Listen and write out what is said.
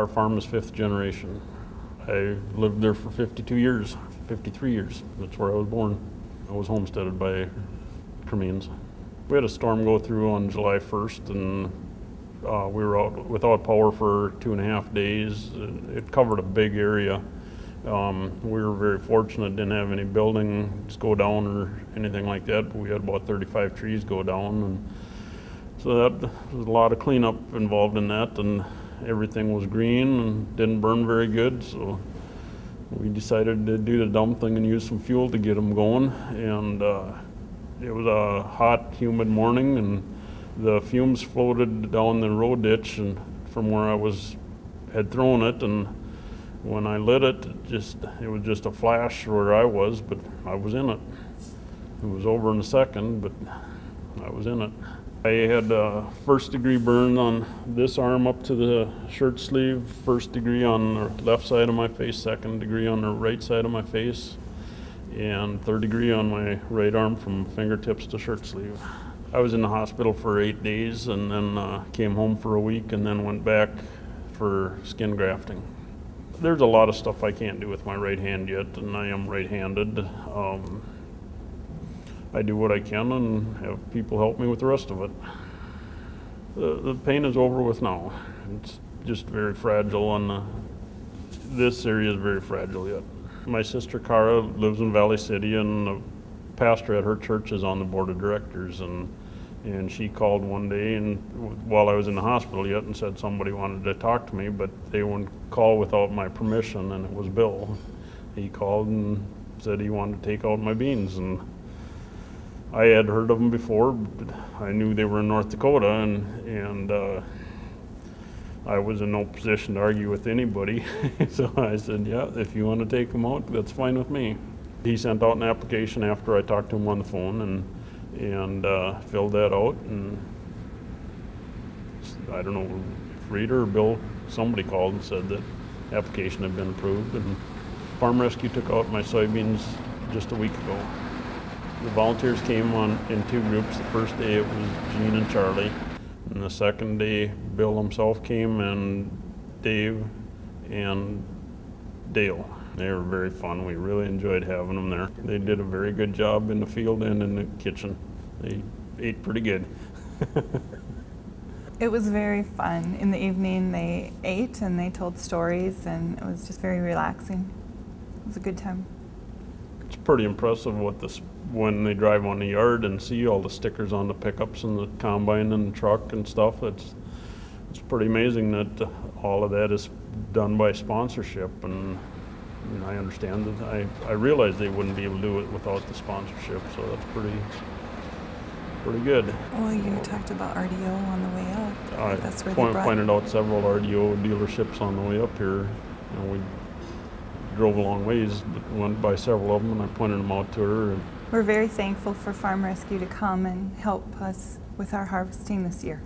Our farm is 5th generation. I lived there for 52 years, 53 years. That's where I was born. I was homesteaded by Cremains. We had a storm go through on July 1st, and we were out without power for 2.5 days. It covered a big area. We were very fortunate, didn't have any buildings go down or anything like that, but we had about 35 trees go down, and so that was a lot of cleanup involved in that, and everything was green and didn't burn very good, so we decided to do the dumb thing and use some fuel to get them going. And it was a hot, humid morning, and the fumes floated down the road ditch and from where I had thrown it, and when I lit it, it was just a flash where I was, but I was in it. It was over in a second, but I was in it. I had a 1st-degree burn on this arm up to the shirt sleeve, 1st degree on the left side of my face, 2nd degree on the right side of my face, and 3rd degree on my right arm from fingertips to shirt sleeve. I was in the hospital for 8 days, and then came home for a week, and then went back for skin grafting. There's a lot of stuff I can't do with my right hand yet, and I am right-handed. I do what I can and have people help me with the rest of it. The pain is over with now. It's just very fragile, and this area is very fragile yet. My sister Cara lives in Valley City, and the pastor at her church is on the board of directors, and she called one day and while I was in the hospital yet and said somebody wanted to talk to me, but they wouldn't call without my permission, and it was Bill. He called and said he wanted to take out my beans, and I had heard of them before, but I knew they were in North Dakota, and I was in no position to argue with anybody. So I said, yeah, if you want to take them out, that's fine with me. He sent out an application after I talked to him on the phone, and filled that out, and I don't know if Rita or Bill, somebody called and said that the application had been approved, and Farm Rescue took out my soybeans just a week ago. The volunteers came in 2 groups. The first day it was Gene and Charlie, and the second day Bill himself came, and Dave and Dale. They were very fun. We really enjoyed having them there. They did a very good job in the field and in the kitchen. They ate pretty good. It was very fun. In the evening they ate and they told stories, and it was just very relaxing. It was a good time. It's pretty impressive when they drive on the yard and see all the stickers on the pickups and the combine and the truck and stuff. It's pretty amazing that all of that is done by sponsorship, and I understand that. I realize they wouldn't be able to do it without the sponsorship, so that's pretty good. Well, you talked about RDO on the way up. That's where they pointed out several RDO dealerships on the way up here, and we drove a long ways, but went by several of them, and I pointed them out to her. We're very thankful for Farm Rescue to come and help us with our harvesting this year.